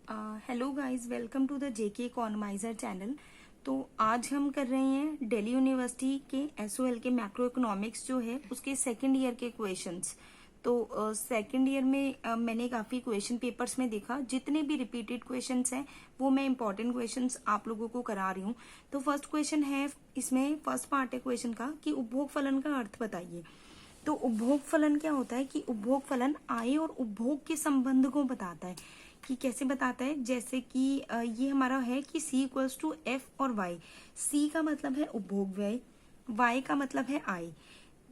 Hello guys, welcome to the JK economiser channel. तो आज हम कर रहे हैं दिल्ली यूनिवर्सिटी के एसओएल के मैक्रो इकोनॉमिक्स जो है उसके सेकंड ईयर के क्वेश्चंस। तो सेकंड ईयर में मैंने काफी क्वेश्चन पेपर्स में देखा, जितने भी रिपीटेड क्वेश्चंस हैं वो मैं इंपॉर्टेंट क्वेश्चंस आप लोगों को करा रही हूँ। तो फर्स्ट क्वेश्चन है, इसमें फर्स्ट पार्ट है क्वेश्चन का कि उपभोग फलन का अर्थ बताइए। तो उपभोग फलन क्या होता है कि उपभोग फलन आय और उपभोग के संबंध को बताता है। कि कैसे बताता है, जैसे कि ये हमारा है कि C इक्वल्स टू एफ और वाई। C का मतलब है उपभोग व्यय, Y का मतलब है आय।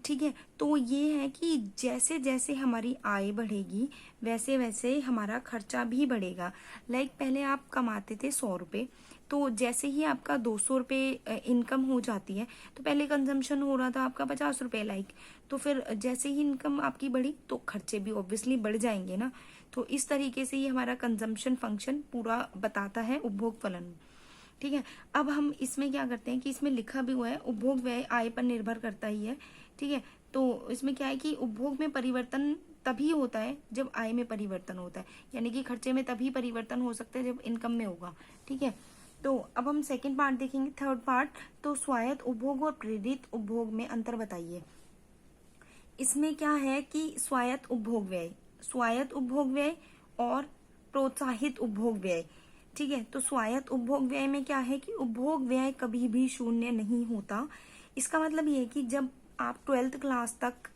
ठीक है, तो ये है कि जैसे जैसे हमारी आय बढ़ेगी वैसे वैसे हमारा खर्चा भी बढ़ेगा। लाइक पहले आप कमाते थे 100 रुपए, तो जैसे ही आपका 200 रुपए इनकम हो जाती है, तो पहले कंजम्पशन हो रहा था आपका 50 रुपए लाइक। तो फिर जैसे ही इनकम आपकी बढ़ी तो खर्चे भी ऑब्वियसली बढ़ जाएंगे ना। तो इस तरीके से ये हमारा कंजम्पशन फंक्शन पूरा बताता है उपभोग फलन। ठीक है, अब हम इसमें क्या करते हैं कि इसमें लिखा भी हुआ है उपभोग व्यय आय पर निर्भर करता ही है। ठीक है, तो इसमें क्या है कि उपभोग में परिवर्तन तभी होता है जब आय में परिवर्तन होता है, यानी कि खर्चे में तभी परिवर्तन हो सकता है जब इनकम में होगा। ठीक है, तो अब हम सेकंड पार्ट देखेंगे, थर्ड पार्ट। तो स्वायत्त उपभोग और प्रेरित उपभोग में अंतर बताइए। इसमें क्या है कि स्वायत्त उपभोग व्यय और प्रोत्साहित उपभोग व्यय। ठीक है, तो स्वायत्त उपभोग व्यय में क्या है कि उपभोग व्यय कभी भी शून्य नहीं होता। इसका मतलब ये है कि जब आप 12th क्लास तक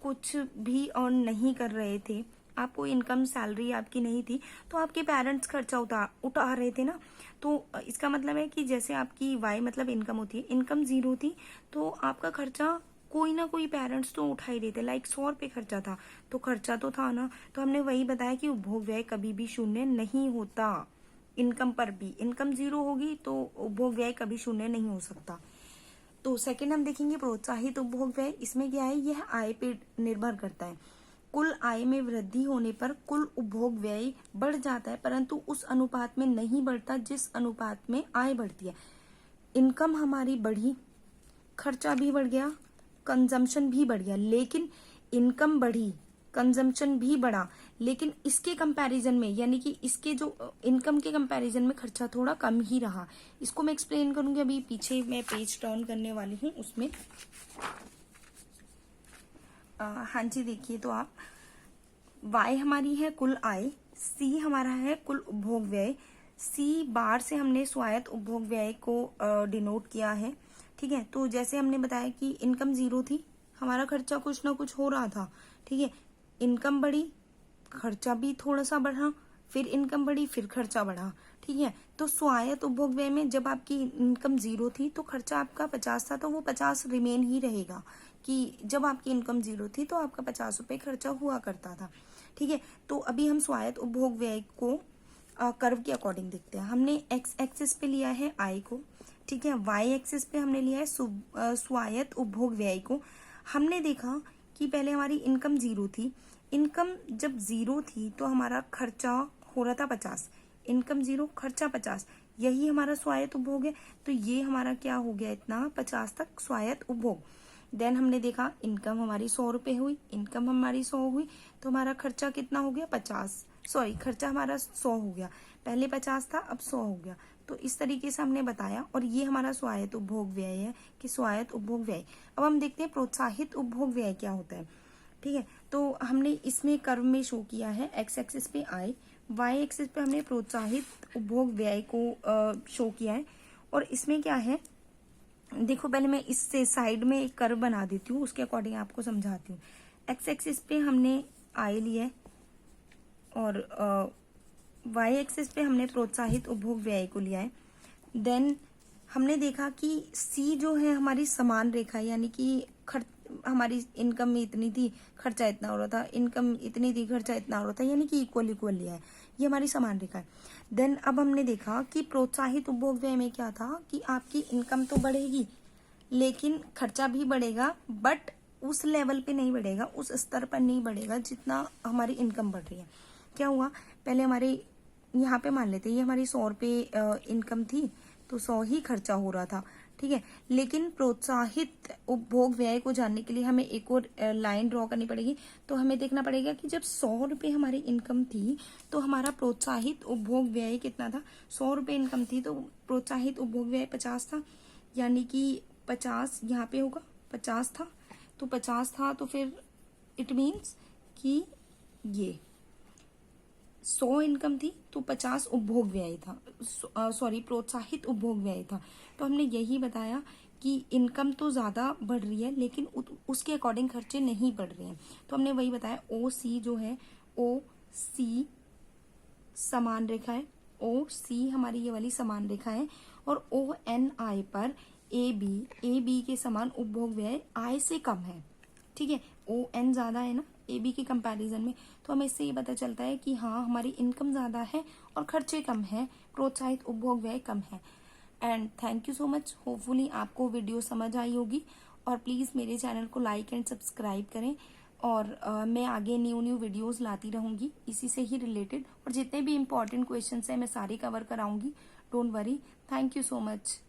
कुछ भी अर्न नहीं कर रहे थे, आपको इनकम सैलरी आपकी नहीं थी, तो आपके पेरेंट्स खर्चा उठा रहे थे ना। तो इसका मतलब है कि जैसे आपकी वाई मतलब इनकम होती है, इनकम 0 थी तो आपका खर्चा कोई ना कोई पेरेंट्स तो उठा ही रहे थे। लाइक 100 रुपए खर्चा था तो खर्चा तो था ना। तो हमने वही बताया कि उपभोग व्यय कभी भी शून्य नहीं होता। इनकम पर भी इनकम 0 होगी तो उपभोग व्यय कभी शून्य नहीं हो सकता। तो सेकंड हम देखेंगे प्रोत्साहित उपभोग व्यय। इसमें क्या है, यह आय पे निर्भर करता है। कुल आय में वृद्धि होने पर कुल उपभोग व्यय बढ़ जाता है, परंतु उस अनुपात में नहीं बढ़ता जिस अनुपात में आय बढ़ती है। इनकम हमारी बढ़ी, खर्चा भी बढ़ गया, कंजम्पशन भी बढ़ गया, लेकिन इनकम बढ़ी, कंजम्पशन भी बढ़ा, लेकिन इसके कंपैरिजन में, यानी कि इसके जो इनकम के कंपैरिजन में खर्चा थोड़ा कम ही रहा। इसको मैं एक्सप्लेन करूंगी, अभी पीछे मैं पेज टर्न करने वाली हूँ उसमें। हाँ जी, देखिए तो आप, Y हमारी है कुल आय, C हमारा है कुल उपभोग व्यय। C बार से हमने स्वायत्त उपभोग व्यय को डिनोट किया है। ठीक है, तो जैसे हमने बताया कि इनकम 0 थी, हमारा खर्चा कुछ ना कुछ हो रहा था। ठीक है, इनकम बढ़ी, खर्चा भी थोड़ा सा बढ़ा, फिर इनकम बढ़ी, फिर खर्चा बढ़ा। ठीक है, तो स्वायत्त उपभोग व्यय में जब आपकी इनकम 0 थी तो खर्चा आपका 50 था, तो वो 50 रिमेन ही रहेगा। कि जब आपकी इनकम 0 थी तो आपका 50 रुपए खर्चा हुआ करता था। ठीक है, तो अभी हम स्वायत्त उपभोग व्यय को कर्व के अकॉर्डिंग देखते हैं। हमने एक्स एक्सिस पे लिया है आय को, ठीक है, वाई एक्सिस पे हमने लिया है स्वायत्त उपभोग व्यय को। हमने देखा कि पहले हमारी इनकम 0 थी, इनकम जब 0 थी तो हमारा खर्चा हो रहा था 50, इनकम 0 खर्चा 50, यही हमारा स्वायत्त उपभोग है। तो ये हमारा क्या हो गया, इतना 50 तक स्वायत्त उपभोग। देन हमने देखा इनकम हमारी 100 रुपए हुई, इनकम हमारी 100 हुई, तो हमारा खर्चा कितना हो गया, 50, सॉरी खर्चा हमारा 100 हो गया, पहले 50 था अब 100 हो गया। तो इस तरीके से हमने बताया, और ये हमारा स्वायत्त उपभोग व्यय है कि स्वायत्त उपभोग व्यय। अब हम देखते हैं प्रोत्साहित उपभोग व्यय क्या होता है। ठीक है, तो हमने इसमें कर्व में शो किया है, एक्स एक्सिस पे आय, वाई एक्सिस पे हमने प्रोत्साहित उपभोग व्यय को शो किया है। और इसमें क्या है, देखो पहले मैं इससे साइड में एक कर्व बना देती हूँ, उसके अकॉर्डिंग आपको समझाती हूँ। एक्स एक्सिस पे हमने आय लिया है और वाई एक्सिस पे हमने प्रोत्साहित उपभोग व्यय को लिया है। देन हमने देखा कि सी जो है हमारी समान रेखा है, यानी कि हमारी इनकम में इतनी थी, खर्चा इतना हो रहा था, इनकम इतनी थी, खर्चा इतना हो रहा था, यानी कि इक्वल इक्वल लिया है, ये हमारी समान रेखा है। देन अब हमने देखा कि प्रोत्साहित उपभोग व्यय में क्या था कि आपकी इनकम तो बढ़ेगी लेकिन खर्चा भी बढ़ेगा, बट उस लेवल पे नहीं बढ़ेगा, उस स्तर पर नहीं बढ़ेगा जितना हमारी इनकम बढ़ रही है। क्या हुआ, पहले हमारे यहाँ पे मान लेते हैं ये हमारी 100 रुपए इनकम थी तो 100 ही खर्चा हो रहा था। ठीक है। लेकिन प्रोत्साहित उपभोग व्यय को जानने के लिए हमें एक और लाइन ड्रॉ करनी पड़ेगी। तो हमें देखना पड़ेगा कि जब 100 रुपए हमारी इनकम थी तो हमारा प्रोत्साहित उपभोग व्यय कितना था। 100 रुपए इनकम थी तो प्रोत्साहित उपभोग व्यय 50 था, यानी कि 50 यहाँ पे होगा, 50 था तो 50 था, तो फिर इट मीन्स कि ये 100 इनकम थी तो 50 उपभोग व्यय था, सॉरी प्रोत्साहित उपभोग व्यय था। तो हमने यही बताया कि इनकम तो ज्यादा बढ़ रही है लेकिन उसके अकॉर्डिंग खर्चे नहीं बढ़ रहे हैं। तो हमने वही बताया, ओ सी जो है, ओ सी समान रेखा है, ओ सी हमारी ये वाली समान रेखा है, और ओ एन आई पर ए बी के समान उपभोग व्यय आय से कम है। ठीक है, ओ एन ज्यादा है ना ए बी के कंपैरिजन में, तो हमें इससे ये पता चलता है कि हाँ हमारी इनकम ज्यादा है और खर्चे कम है, प्रोत्साहित उपभोग व्यय कम है। And thank you so much, hopefully आपको वीडियो समझ आई होगी, और प्लीज मेरे चैनल को लाइक एंड सब्सक्राइब करें, और मैं आगे न्यू वीडियोस लाती रहूंगी इसी से ही रिलेटेड, और जितने भी इम्पोर्टेंट क्वेश्चंस हैं मैं सारे कवर कराऊंगी, don't worry. Thank you so much.